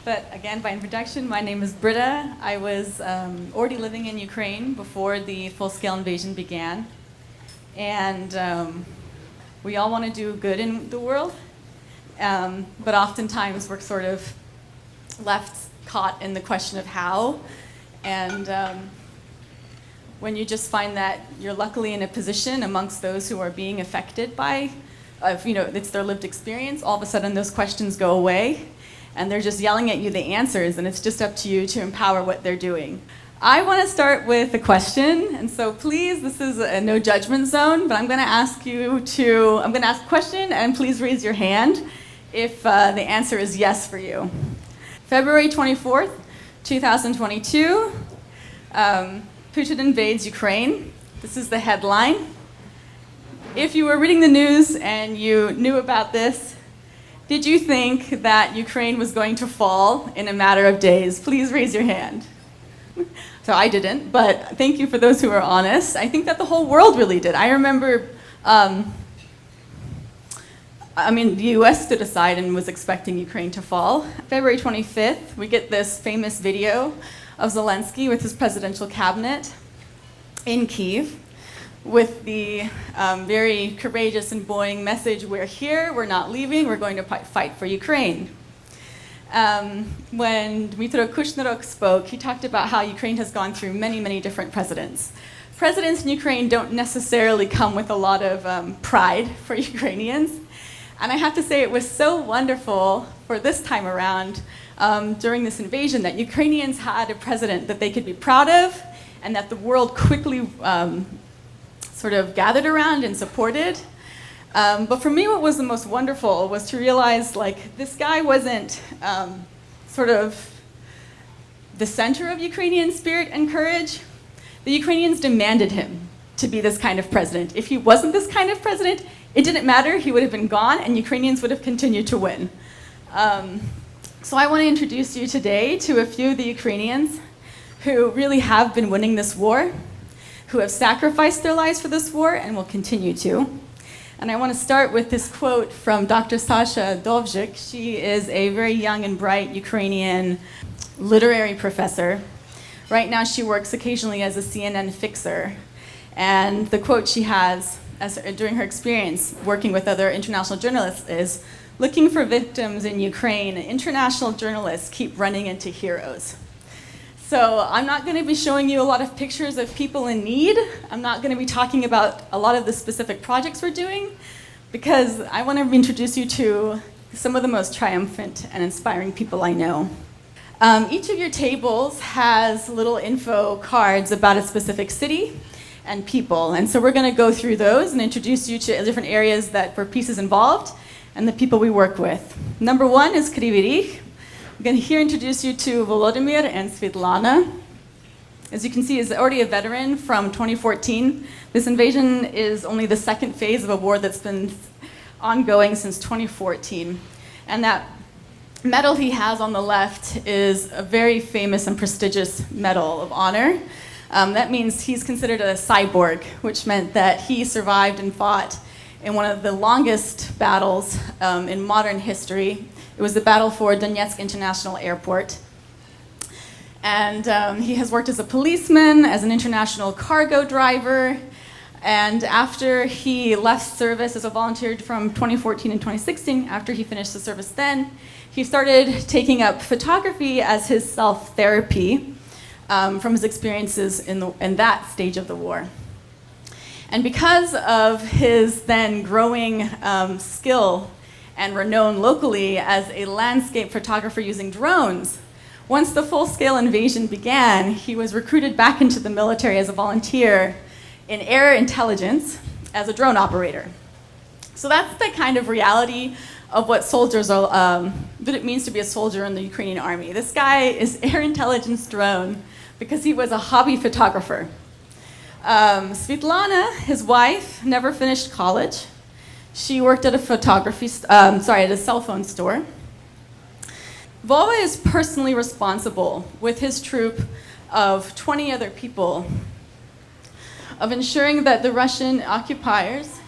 But again, by introduction, my name is Britta. I was already living in Ukraine before the full-scale invasion began. And we all want to do good in the world, but oftentimes we're sort of left caught in the question of how. And when you just find that you're luckily in a position amongst those who are being affected by, it's their lived experience, all of a sudden those questions go away. And they're just yelling at you the answers, and it's just up to you to empower what they're doing. I want to start with a question, and so please, this is a no judgment zone, but I'm going to ask a question, and please raise your hand if the answer is yes for you. February 24th, 2022, Putin invades Ukraine. This is the headline. If you were reading the news and you knew about this, did you think that Ukraine was going to fall in a matter of days? Please raise your hand. So I didn't, but thank you for those who are honest. I think that the whole world really did. I remember, the US stood aside and was expecting Ukraine to fall. February 25th, we get this famous video of Zelensky with his presidential cabinet in Kyiv, with the very courageous and buoying message, we're here, we're not leaving, we're going to fight for Ukraine. When Dmytro Kushniruk spoke, he talked about how Ukraine has gone through many, many different presidents. Presidents in Ukraine don't necessarily come with a lot of pride for Ukrainians. And I have to say it was so wonderful for this time around during this invasion that Ukrainians had a president that they could be proud of and that the world quickly sort of gathered around and supported. But for me, what was the most wonderful was to realize, this guy wasn't sort of the center of Ukrainian spirit and courage. The Ukrainians demanded him to be this kind of president. If he wasn't this kind of president, it didn't matter. He would have been gone, and Ukrainians would have continued to win. So I want to introduce you today to a few of the Ukrainians who really have been winning this war, who have sacrificed their lives for this war and will continue to. And I want to start with this quote from Dr. Sasha Dovzhik. She is a very young and bright Ukrainian literary professor. Right now she works occasionally as a CNN fixer. And the quote she has during her experience working with other international journalists is, "Looking for victims in Ukraine, international journalists keep running into heroes." So I'm not going to be showing you a lot of pictures of people in need. I'm not going to be talking about a lot of the specific projects we're doing, because I want to introduce you to some of the most triumphant and inspiring people I know. Each of your tables has little info cards about a specific city and people. And so we're going to go through those and introduce you to different areas where peace is involved and the people we work with. Number one is Kryvyi Rih. I'm going to here introduce you to Volodymyr and Svetlana. As you can see, he's already a veteran from 2014. This invasion is only the second phase of a war that's been ongoing since 2014. And that medal he has on the left is a very famous and prestigious Medal of Honor. That means he's considered a cyborg, which meant that he survived and fought in one of the longest battles in modern history. It was the battle for Donetsk International Airport. And he has worked as a policeman, as an international cargo driver, and after he left service as a volunteer from 2014 and 2016, after he finished the service then, he started taking up photography as his self-therapy from his experiences in that stage of the war. And because of his then growing skill and renown locally as a landscape photographer using drones, once the full-scale invasion began, he was recruited back into the military as a volunteer in air intelligence as a drone operator. So that's the kind of reality of what soldiers are, what it means to be a soldier in the Ukrainian army. This guy is air intelligence drone because he was a hobby photographer. Svetlana, his wife, never finished college. She worked at a cell phone store. Vova is personally responsible, with his troop of 20 other people, of ensuring that the Russian occupiers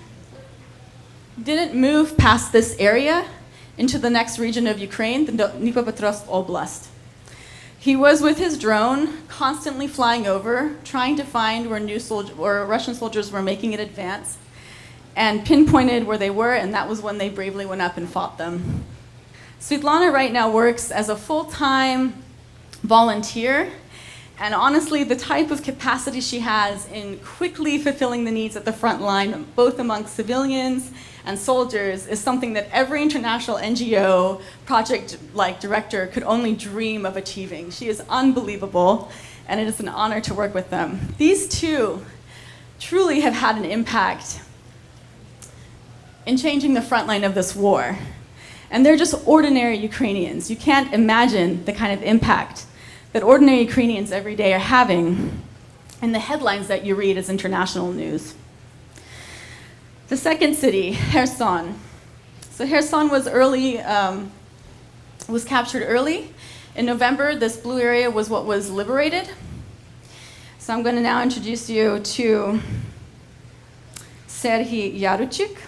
didn't move past this area into the next region of Ukraine, the Dnipropetrovsk Oblast. He was with his drone, constantly flying over, trying to find where Russian soldiers were making an advance, and pinpointed where they were, and that was when they bravely went up and fought them. Svetlana right now works as a full-time volunteer, and honestly, the type of capacity she has in quickly fulfilling the needs at the front line, both among civilians and soldiers, is something that every international NGO project-like director could only dream of achieving. She is unbelievable, and it is an honor to work with them. These two truly have had an impact in changing the front line of this war. And they're just ordinary Ukrainians. You can't imagine the kind of impact that ordinary Ukrainians every day are having in the headlines that you read as international news. The second city, Kherson. So Kherson was captured early. In November, this blue area was what was liberated. So I'm going to now introduce you to Serhiy Yaruchik.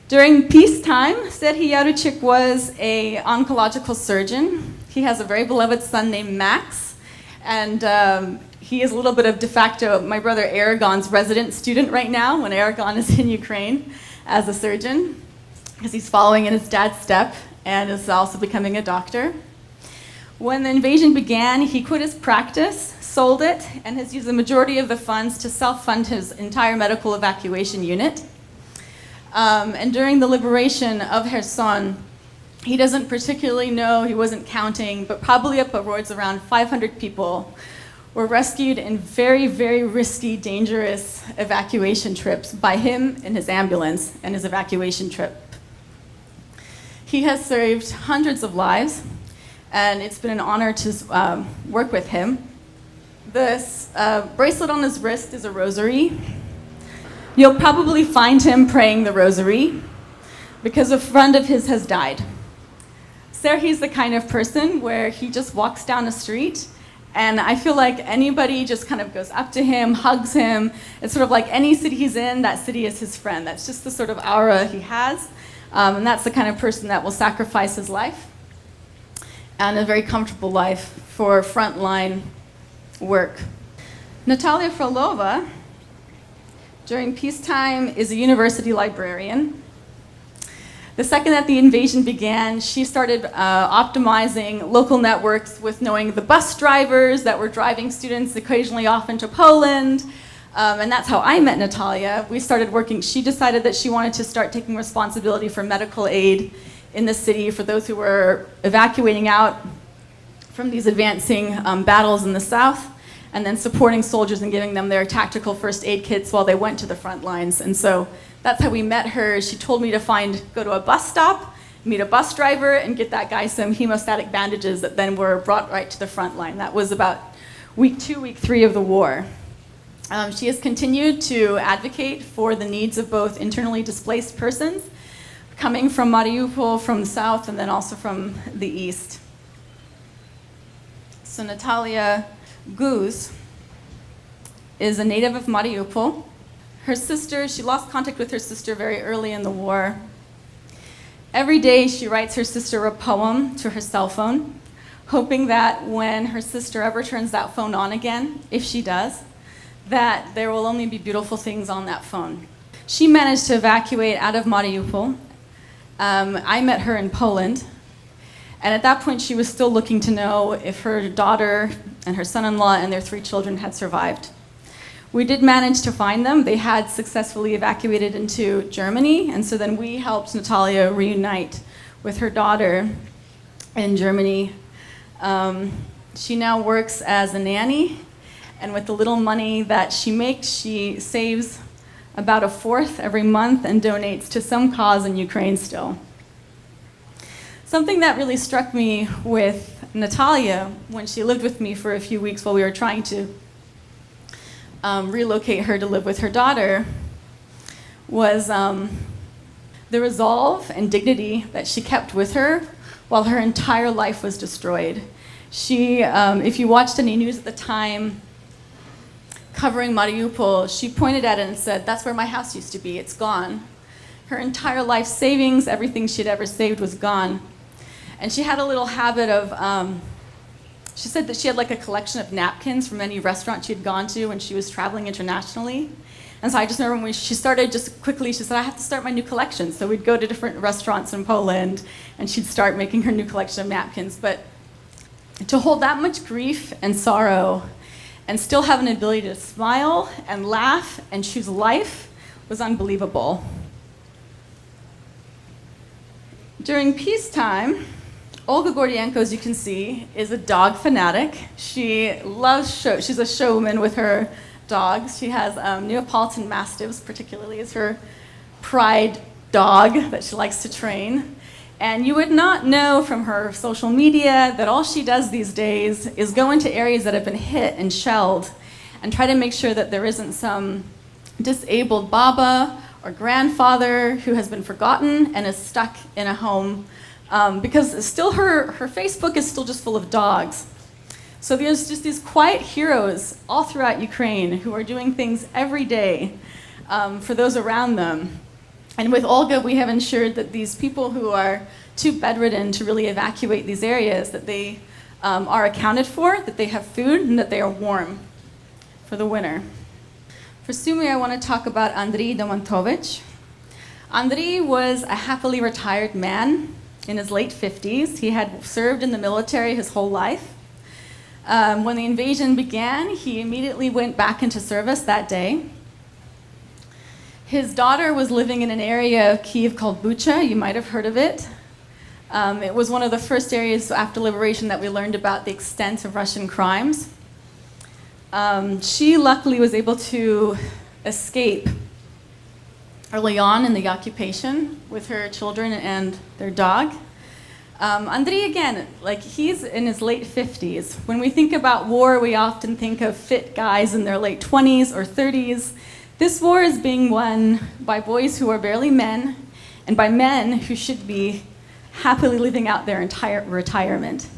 During peacetime, Serhiy Yaruchik was an oncological surgeon. He has a very beloved son named Max, and he is a little bit of de facto my brother Aragon's resident student right now when Aragon is in Ukraine as a surgeon, because he's following in his dad's step and is also becoming a doctor. When the invasion began, he quit his practice, sold it, and has used the majority of the funds to self-fund his entire medical evacuation unit. And during the liberation of Kherson, he doesn't particularly know, he wasn't counting, but probably upwards around 500 people were rescued in very, very risky, dangerous evacuation trips by him in his ambulance and his evacuation trip. He has saved hundreds of lives, and it's been an honor to work with him. This bracelet on his wrist is a rosary. You'll probably find him praying the rosary because a friend of his has died. Serhiy's the kind of person where he just walks down the street, and I feel like anybody just kind of goes up to him, hugs him. It's sort of like any city he's in, that city is his friend. That's just the sort of aura he has, and that's the kind of person that will sacrifice his life and a very comfortable life for frontline work. Natalia Frolova, during peacetime, is a university librarian. The second that the invasion began, she started optimizing local networks with knowing the bus drivers that were driving students occasionally off into Poland. And that's how I met Natalia. We started working. She decided that she wanted to start taking responsibility for medical aid in the city for those who were evacuating out from these advancing battles in the south, and then supporting soldiers and giving them their tactical first aid kits while they went to the front lines. And so that's how we met her. She told me to go to a bus stop, meet a bus driver, and get that guy some hemostatic bandages that then were brought right to the front line. That was about week 2, week 3 of the war. She has continued to advocate for the needs of both internally displaced persons coming from Mariupol, from the south, and then also from the east. So Natalia Guz is a native of Mariupol. Her sister, she lost contact with her sister very early in the war. Every day she writes her sister a poem to her cell phone, hoping that when her sister ever turns that phone on again, if she does, that there will only be beautiful things on that phone. She managed to evacuate out of Mariupol. I met her in Poland, and at that point she was still looking to know if her daughter and her son-in-law and their 3 children had survived. We did manage to find them. They had successfully evacuated into Germany, and so then we helped Natalia reunite with her daughter in Germany. She now works as a nanny, and with the little money that she makes, she saves about 1/4 every month and donates to some cause in Ukraine still. Something that really struck me with Natalia when she lived with me for a few weeks while we were trying to relocate her to live with her daughter was the resolve and dignity that she kept with her while her entire life was destroyed. She, if you watched any news at the time covering Mariupol, she pointed at it and said, "That's where my house used to be, it's gone." Her entire life savings, everything she'd ever saved was gone. And she had a little habit of, she said that she had like a collection of napkins from any restaurant she had gone to when she was traveling internationally. And so I just remember when she started, just quickly, she said, I have to start my new collection. So we'd go to different restaurants in Poland, and she'd start making her new collection of napkins. But to hold that much grief and sorrow and still have an ability to smile and laugh and choose life was unbelievable. During peacetime, Olga Gordienko, as you can see, is a dog fanatic. She loves show. She's a showwoman with her dogs. She has Neapolitan Mastiffs, particularly, as her pride dog that she likes to train. And you would not know from her social media that all she does these days is go into areas that have been hit and shelled and try to make sure that there isn't some disabled baba or grandfather who has been forgotten and is stuck in a home, because still her Facebook is still just full of dogs. So there's just these quiet heroes all throughout Ukraine who are doing things every day for those around them. And with Olga, we have ensured that these people who are too bedridden to really evacuate these areas, that they are accounted for, that they have food, and that they are warm for the winter. For Sumy, I want to talk about Andriy Domontovich. Andriy was a happily retired man in his late 50s. He had served in the military his whole life. When the invasion began, he immediately went back into service that day. His daughter was living in an area of Kyiv called Bucha. You might have heard of it. It was one of the first areas after liberation that we learned about the extent of Russian crimes. She luckily was able to escape early on in the occupation with her children and their dog. Andriy, again, like he's in his late 50s. When we think about war, we often think of fit guys in their late 20s or 30s. This war is being won by boys who are barely men and by men who should be happily living out their entire retirement.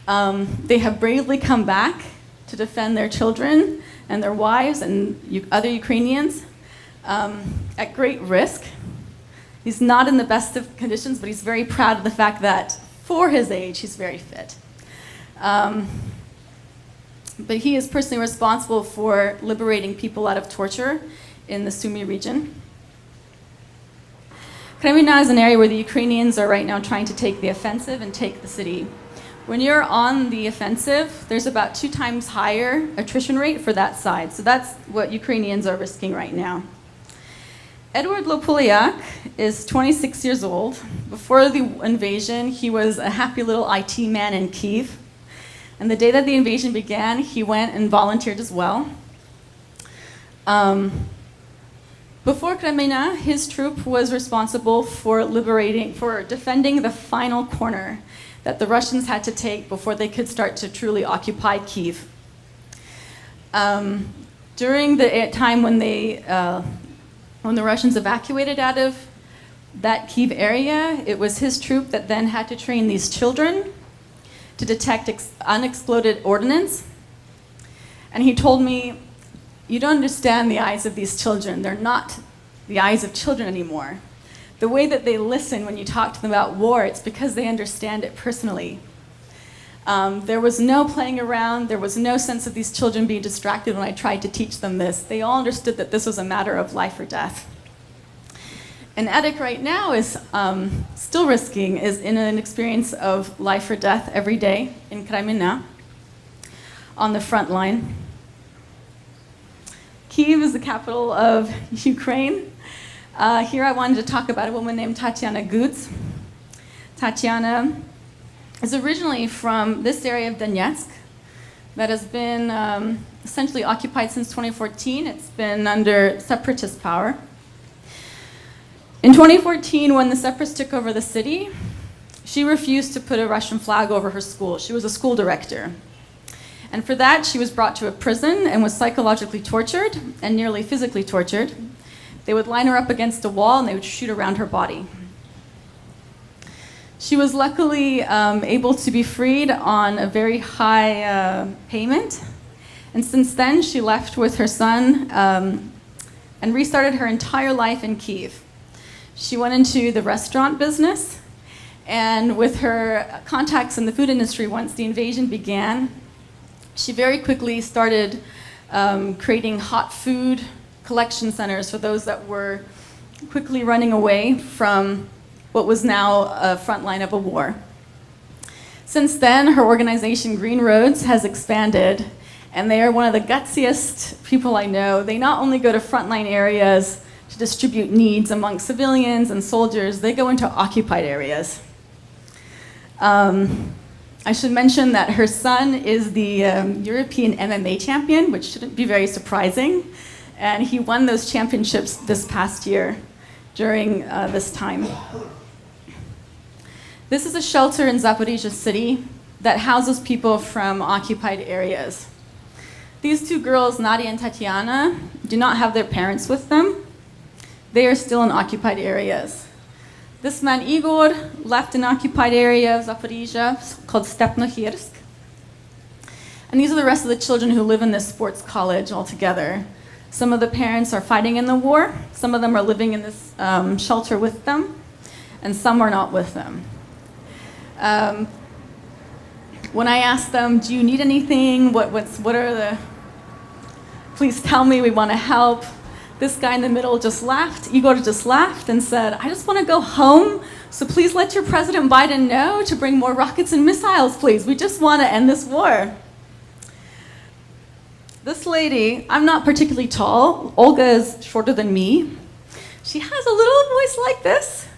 They have bravely come back to defend their children and their wives and other Ukrainians at great risk. He's not in the best of conditions, but he's very proud of the fact that for his age, he's very fit. But he is personally responsible for liberating people out of torture in the Sumy region. Kremina is an area where the Ukrainians are right now trying to take the offensive and take the city. When you're on the offensive, there's about 2 times higher attrition rate for that side. So that's what Ukrainians are risking right now. Edward Lopulyak is 26 years old. Before the invasion, he was a happy little IT man in Kyiv. And the day that the invasion began, he went and volunteered as well. Before Kremina, his troop was responsible for defending the final corner that the Russians had to take before they could start to truly occupy Kyiv. During the time when the Russians evacuated out of that Kyiv area, it was his troop that then had to train these children to detect unexploded ordnance. And he told me, you don't understand the eyes of these children. They're not the eyes of children anymore. The way that they listen when you talk to them about war, it's because they understand it personally. There was no playing around. There was no sense of these children being distracted when I tried to teach them this. They all understood that this was a matter of life or death. And Edek right now is still is in an experience of life or death every day in Kremina on the front line. Kyiv is the capital of Ukraine. Here I wanted to talk about a woman named Tatiana Guts. Tatiana is originally from this area of Donetsk that has been essentially occupied since 2014. It's been under separatist power. In 2014, when the separatists took over the city, she refused to put a Russian flag over her school. She was a school director. And for that, she was brought to a prison and was psychologically tortured and nearly physically tortured. They would line her up against a wall and they would shoot around her body. She was luckily able to be freed on a very high payment. And since then, she left with her son and restarted her entire life in Kyiv. She went into the restaurant business, and with her contacts in the food industry, once the invasion began, she very quickly started creating hot food collection centers for those that were quickly running away from what was now a front line of a war. Since then, her organization, Green Roads, has expanded, and they are one of the gutsiest people I know. They not only go to frontline areas to distribute needs among civilians and soldiers, they go into occupied areas. I should mention that her son is the European MMA champion, which shouldn't be very surprising, and he won those championships this past year during this time. This is a shelter in Zaporizhzhia city that houses people from occupied areas. These two girls, Nadia and Tatiana, do not have their parents with them. They are still in occupied areas. This man, Igor, left an occupied area of Zaporizhzhia called Stepnohirsk. And these are the rest of the children who live in this sports college all together. Some of the parents are fighting in the war, some of them are living in this shelter with them, and some are not with them. When I asked them, do you need anything? What are the, please tell me, we want to help. This guy in the middle just laughed. Igor just laughed and said, I just want to go home, so please let your President Biden know to bring more rockets and missiles, please. We just want to end this war. This lady, I'm not particularly tall. Olga is shorter than me. She has a little voice like this.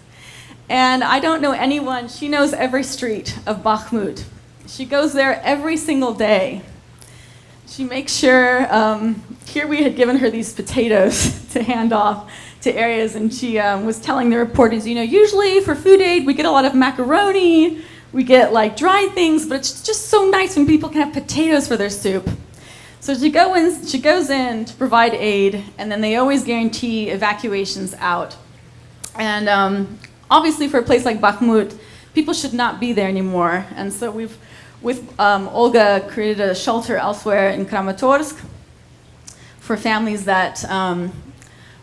And I don't know anyone, she knows every street of Bakhmut. She goes there every single day. She makes sure, here we had given her these potatoes to hand off to areas, and she was telling the reporters, you know, usually for food aid we get a lot of macaroni, we get like dry things, but it's just so nice when people can have potatoes for their soup. So she goes in to provide aid, and then they always guarantee evacuations out. And obviously for a place like Bakhmut, people should not be there anymore. And so we've, with Olga, created a shelter elsewhere in Kramatorsk for families that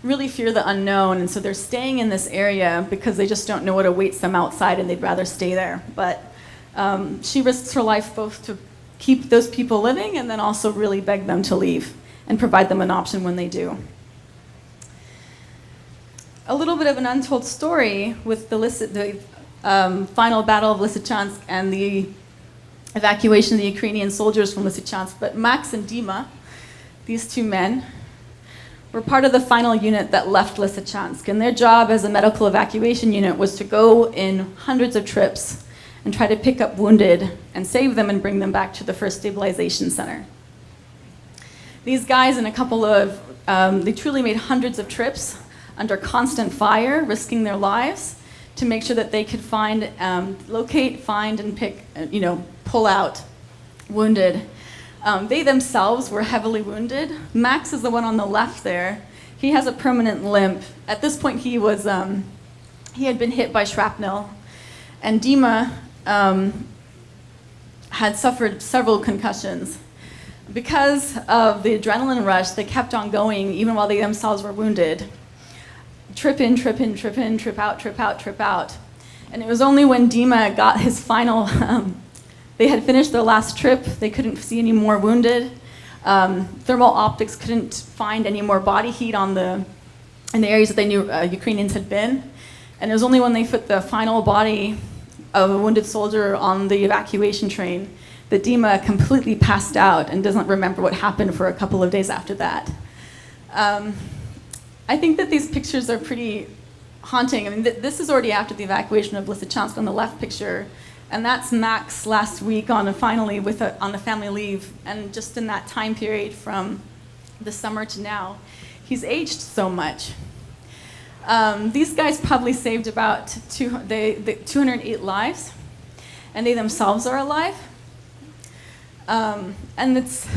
really fear the unknown. And so they're staying in this area because they just don't know what awaits them outside, and they'd rather stay there. But she risks her life both to keep those people living and then also really beg them to leave and provide them an option when they do. A little bit of an untold story with the final battle of Lysychansk and the evacuation of the Ukrainian soldiers from Lysychansk. But Max and Dima, these two men, were part of the final unit that left Lysychansk. And their job as a medical evacuation unit was to go in hundreds of trips and try to pick up wounded and save them and bring them back to the first stabilization center. These guys in a couple of, they truly made hundreds of trips under constant fire, risking their lives to make sure that they could find, locate, find, and pick, pull out wounded. They themselves were heavily wounded. Max is the one on the left there. He has a permanent limp. At this point, he had been hit by shrapnel. And Dima had suffered several concussions. Because of the adrenaline rush, they kept on going even while they themselves were wounded. Trip in, trip in, trip in, trip out, trip out, trip out. And it was only when Dima got his final, they had finished their last trip, they couldn't see any more wounded. Thermal optics couldn't find any more body heat in the areas that they knew Ukrainians had been. And it was only when they put the final body of a wounded soldier on the evacuation train that Dima completely passed out and doesn't remember what happened for a couple of days after that. I think that these pictures are pretty haunting. I mean, this is already after the evacuation of Lysychansk on the left picture, and that's Max last week on a family leave, and just in that time period from the summer to now, he's aged so much. These guys probably saved about 208 lives, and they themselves are alive. And it's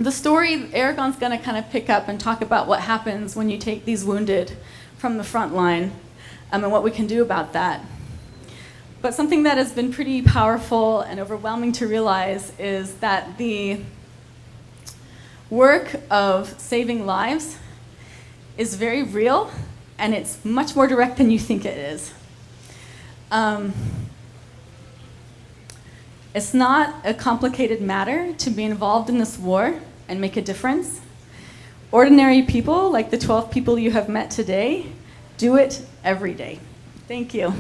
the story Aragon's going to kind of pick up and talk about what happens when you take these wounded from the front line and what we can do about that. But something that has been pretty powerful and overwhelming to realize is that the work of saving lives is very real, and it's much more direct than you think it is. It's not a complicated matter to be involved in this war and make a difference. Ordinary people, like the 12 people you have met today, do it every day. Thank you.